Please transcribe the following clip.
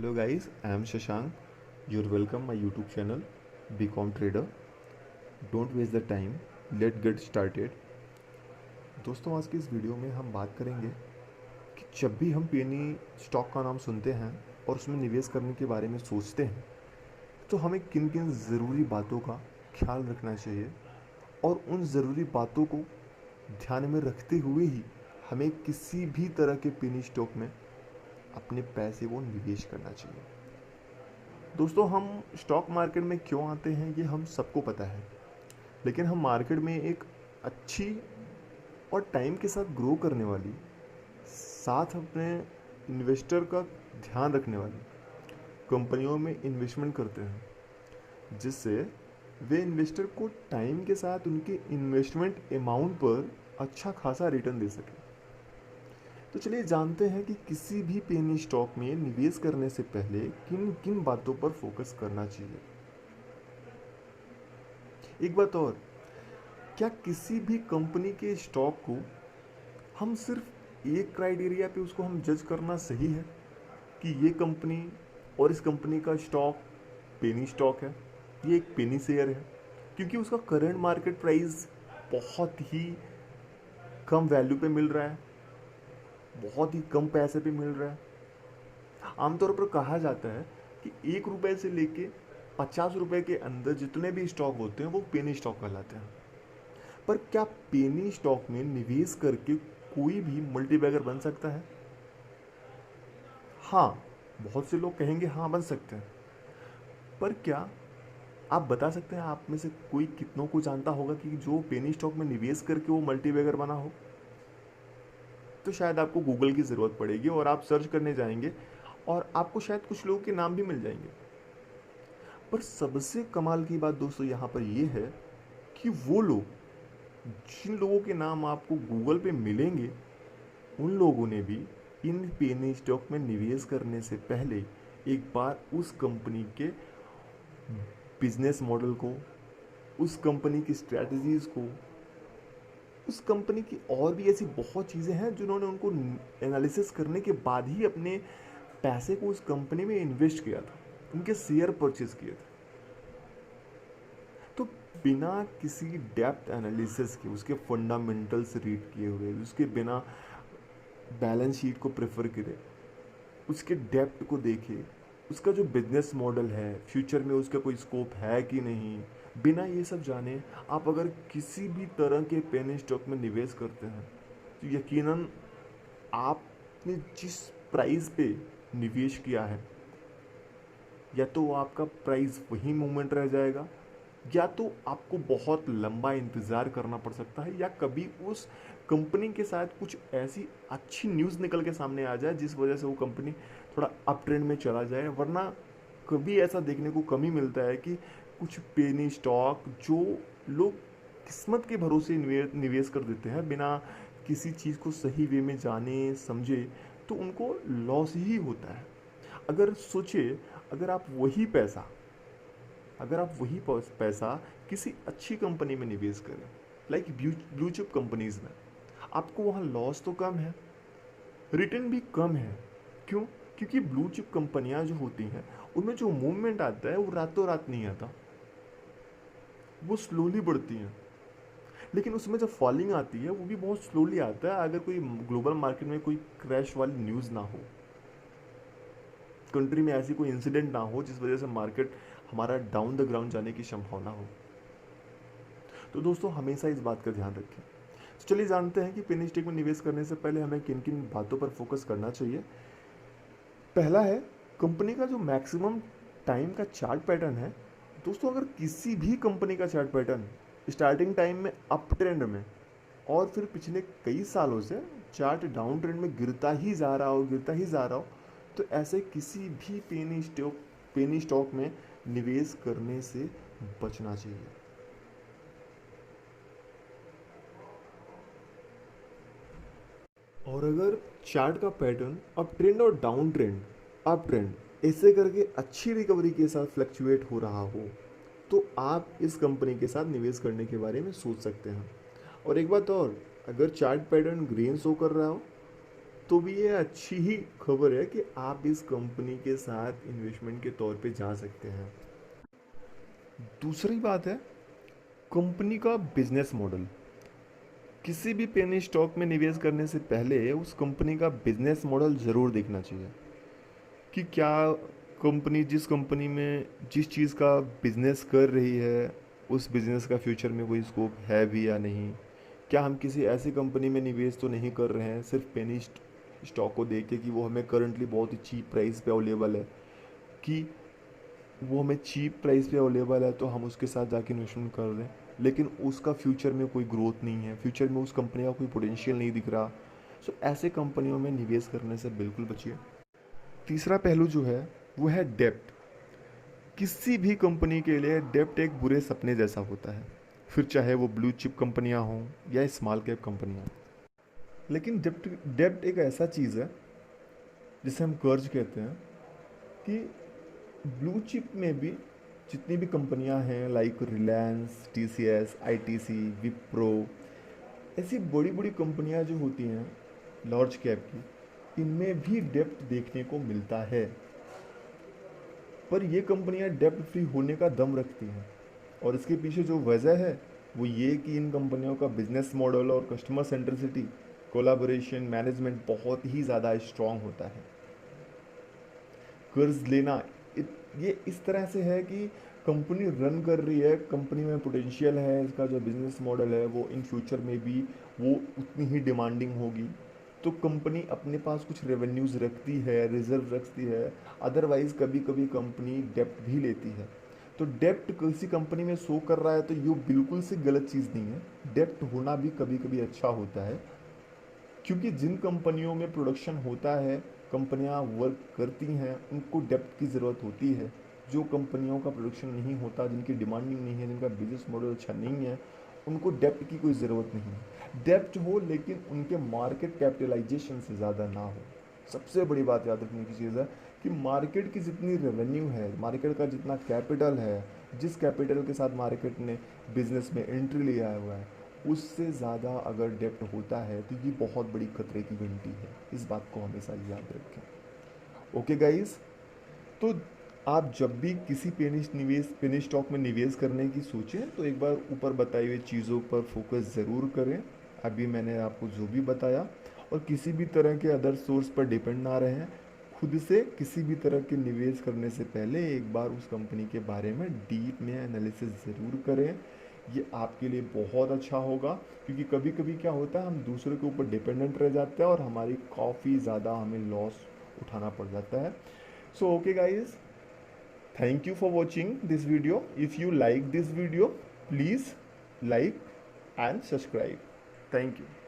Hello guys, I am Shashank. You're welcome my YouTube channel Become Trader. Don't waste the time. Let's get started. दोस्तों आज की इस video में हम बात करेंगे कि जब भी हम पेनी स्टॉक का नाम सुनते हैं और उसमें निवेश करने के बारे में सोचते हैं तो हमें किन किन ज़रूरी बातों का ख्याल रखना चाहिए और उन ज़रूरी बातों को ध्यान में रखते हुए ही हमें किसी भी तरह के पेनी स्टॉक में अपने पैसे को निवेश करना चाहिए। दोस्तों हम स्टॉक मार्केट में क्यों आते हैं ये हम सबको पता है, लेकिन हम मार्केट में एक अच्छी और टाइम के साथ ग्रो करने वाली, साथ अपने इन्वेस्टर का ध्यान रखने वाली कंपनियों में इन्वेस्टमेंट करते हैं, जिससे वे इन्वेस्टर को टाइम के साथ उनके इन्वेस्टमेंट अमाउंट पर अच्छा खासा रिटर्न दे सके। तो चलिए जानते हैं कि किसी भी पेनी स्टॉक में निवेश करने से पहले किन किन बातों पर फोकस करना चाहिए। एक बात और, क्या किसी भी कंपनी के स्टॉक को हम सिर्फ एक क्राइटेरिया पे उसको हम जज करना सही है कि ये कंपनी और इस कंपनी का स्टॉक पेनी स्टॉक है, ये एक पेनी शेयर है क्योंकि उसका करंट मार्केट प्राइस बहुत ही कम वैल्यू पे मिल रहा है, बहुत ही कम पैसे पे मिल रहा है। आमतौर पर कहा जाता है कि 1 रुपए से लेके 50 रुपए के अंदर जितने भी स्टॉक होते हैं वो पेनी स्टॉक कहलाते हैं। पर क्या पेनी स्टॉक में निवेश करके कोई भी मल्टीबैगर बन सकता है? हाँ, बहुत से लोग कहेंगे हाँ बन सकते हैं। पर क्या आप बता सकते हैं आप में से कोई कितनों को जानता होगा कि जो पेनी स्टॉक में निवेश करके वो मल्टीबैगर बना हो? तो शायद आपको गूगल की ज़रूरत पड़ेगी और आप सर्च करने जाएंगे और आपको शायद कुछ लोगों के नाम भी मिल जाएंगे। पर सबसे कमाल की बात दोस्तों यहाँ पर यह है कि वो लोग, जिन लोगों के नाम आपको गूगल पे मिलेंगे, उन लोगों ने भी इन पेनी स्टॉक में निवेश करने से पहले एक बार उस कंपनी के बिजनेस मॉडल को, उस कंपनी की स्ट्रैटेजीज को, उस कंपनी की और भी ऐसी बहुत चीज़ें हैं जिन्होंने उनको एनालिसिस करने के बाद ही अपने पैसे को उस कंपनी में इन्वेस्ट किया था, उनके शेयर परचेज किए थे। तो बिना किसी डेप्थ एनालिसिस के, उसके फंडामेंटल्स रीड किए हुए, उसके बिना बैलेंस शीट को प्रेफर करे, उसके डेप्थ को देखे, उसका जो बिजनेस मॉडल है, फ्यूचर में उसका कोई स्कोप है कि नहीं, बिना ये सब जाने आप अगर किसी भी तरह के पेनी स्टॉक में निवेश करते हैं तो यकीनन आपने जिस प्राइस पे निवेश किया है या तो आपका प्राइस वही मूवमेंट रह जाएगा या तो आपको बहुत लंबा इंतज़ार करना पड़ सकता है, या कभी उस कंपनी के साथ कुछ ऐसी अच्छी न्यूज़ निकल के सामने आ जाए जिस वजह से वो कंपनी थोड़ा अप ट्रेंड में चला जाए। वरना कभी ऐसा देखने को कम ही मिलता है कि कुछ पेनी स्टॉक जो लोग किस्मत के भरोसे निवेश कर देते हैं बिना किसी चीज़ को सही वे में जाने समझे, तो उनको लॉस ही होता है। अगर सोचिए, अगर आप वही पैसा किसी अच्छी कंपनी में निवेश करें, लाइक ब्लू चिप कंपनीज में, आपको वहाँ लॉस तो कम है, रिटर्न भी कम है। क्यों? क्योंकि ब्लू चिप कंपनियाँ जो होती हैं उनमें जो मूवमेंट आता है वो रातों रात नहीं आता, वो स्लोली बढ़ती हैं। लेकिन उसमें जब फॉलिंग आती है वो भी बहुत स्लोली आता है, अगर कोई ग्लोबल मार्केट में कोई क्रैश वाली न्यूज़ ना हो, कंट्री में ऐसी कोई इंसिडेंट ना हो जिस वजह से मार्केट हमारा डाउन द ग्राउंड जाने की संभावना हो। तो दोस्तों हमेशा इस बात का ध्यान रखें। तो चलिए जानते हैं कि पेनी स्टॉक में निवेश करने से पहले हमें किन किन बातों पर फोकस करना चाहिए। पहला है कंपनी का जो मैक्सिमम टाइम का चार्ट पैटर्न है। दोस्तों अगर किसी भी कंपनी का चार्ट पैटर्न स्टार्टिंग टाइम में अप ट्रेंड में और फिर पिछले कई सालों से चार्ट डाउन ट्रेंड में गिरता ही जा रहा हो, तो ऐसे किसी भी पेनी स्टॉक में निवेश करने से बचना चाहिए। और अगर चार्ट का पैटर्न अप ट्रेंड और डाउन ट्रेंड, अप ट्रेंड ऐसे करके अच्छी रिकवरी के साथ फ्लक्चुएट हो रहा हो, तो आप इस कंपनी के साथ निवेश करने के बारे में सोच सकते हैं। और एक बात और, अगर चार्ट पैटर्न ग्रीन शो कर रहा हो तो भी ये अच्छी ही खबर है कि आप इस कंपनी के साथ इन्वेस्टमेंट के तौर पे जा सकते हैं। दूसरी बात है कंपनी का बिजनेस मॉडल। किसी भी पेनी स्टॉक में निवेश करने से पहले उस कंपनी का बिजनेस मॉडल ज़रूर देखना चाहिए कि क्या कंपनी जिस कंपनी में जिस चीज़ का बिजनेस कर रही है उस बिजनेस का फ्यूचर में कोई स्कोप है भी या नहीं। क्या हम किसी ऐसी कंपनी में निवेश तो नहीं कर रहे हैं सिर्फ पेनी स्टॉक को देख के कि वो हमें करंटली बहुत ही चीप प्राइस पे अवेलेबल है, कि वो हमें चीप प्राइस पे अवेलेबल है तो हम उसके साथ जाके इन्वेस्टमेंट कर रहे हैं, लेकिन उसका फ्यूचर में कोई ग्रोथ नहीं है, फ्यूचर में उस कंपनी का कोई पोटेंशियल नहीं दिख रहा। सो ऐसे कंपनियों में निवेश करने से बिल्कुल बचिए। तीसरा पहलू जो है वो है डेप्ट। किसी भी कंपनी के लिए डेप्ट एक बुरे सपने जैसा होता है, फिर चाहे वो ब्लू चिप कंपनियां हों या स्मॉल कैप कंपनियां। लेकिन डेप्ट डेप्ट एक ऐसा चीज़ है जिसे हम कर्ज कहते हैं, कि ब्लू चिप में भी जितनी भी कंपनियां हैं like Reliance, TCS, ITC, Wipro, ऐसी बड़ी बड़ी कंपनियां जो होती हैं लार्ज कैप की, इनमें भी डेप्ट देखने को मिलता है। पर ये कंपनियां डेप्ट फ्री होने का दम रखती हैं, और इसके पीछे जो वजह है वो ये कि इन कंपनियों का बिजनेस मॉडल और कस्टमर सेंट्रिसिटी, कोलाबोरेशन, मैनेजमेंट बहुत ही ज़्यादा स्ट्रांग होता है। कर्ज लेना ये इस तरह से है कि कंपनी रन कर रही है, कंपनी में पोटेंशियल है, इसका जो बिजनेस मॉडल है वो इन फ्यूचर में भी वो उतनी ही डिमांडिंग होगी, तो कंपनी अपने पास कुछ रेवेन्यूज़ रखती है, रिजर्व रखती है। अदरवाइज़ कभी कभी कंपनी डेप्ट भी लेती है। तो डेप्ट किसी कंपनी में शो कर रहा है तो ये बिल्कुल से गलत चीज़ नहीं है, डेप्ट होना भी कभी कभी अच्छा होता है, क्योंकि जिन कंपनियों में प्रोडक्शन होता है, कंपनियां वर्क करती हैं, उनको डेप्ट की ज़रूरत होती है। जो कंपनियों का प्रोडक्शन नहीं होता, जिनकी डिमांडिंग नहीं है, जिनका बिजनेस मॉडल अच्छा नहीं है, उनको डेप्ट की कोई ज़रूरत नहीं है। डेप्ट हो लेकिन उनके मार्केट कैपिटलाइजेशन से ज़्यादा ना हो। सबसे बड़ी बात याद रखने की चीज़ है कि मार्केट की जितनी रेवेन्यू है, मार्केट का जितना कैपिटल है, जिस कैपिटल के साथ मार्केट ने बिजनेस में एंट्री लिया हुआ है, उससे ज़्यादा अगर डेप्ट होता है तो ये बहुत बड़ी खतरे की घंटी है। इस बात को हमेशा याद रखें। ओके गाइस, तो आप जब भी किसी पेनी स्टॉक में निवेश करने की सोचें तो एक बार ऊपर बताई हुई चीज़ों पर फोकस ज़रूर करें, अभी मैंने आपको जो भी बताया, और किसी भी तरह के अदर सोर्स पर डिपेंड ना रहें। खुद से किसी भी तरह के निवेश करने से पहले एक बार उस कंपनी के बारे में डीप में एनालिसिस ज़रूर करें। ये आपके लिए बहुत अच्छा होगा, क्योंकि कभी कभी क्या होता है हम दूसरे के ऊपर डिपेंडेंट रह जाते हैं और हमारी काफ़ी ज़्यादा हमें लॉस उठाना पड़ जाता है। So okay guys, thank you for watching this video. If you like this video, please like and subscribe. Thank you.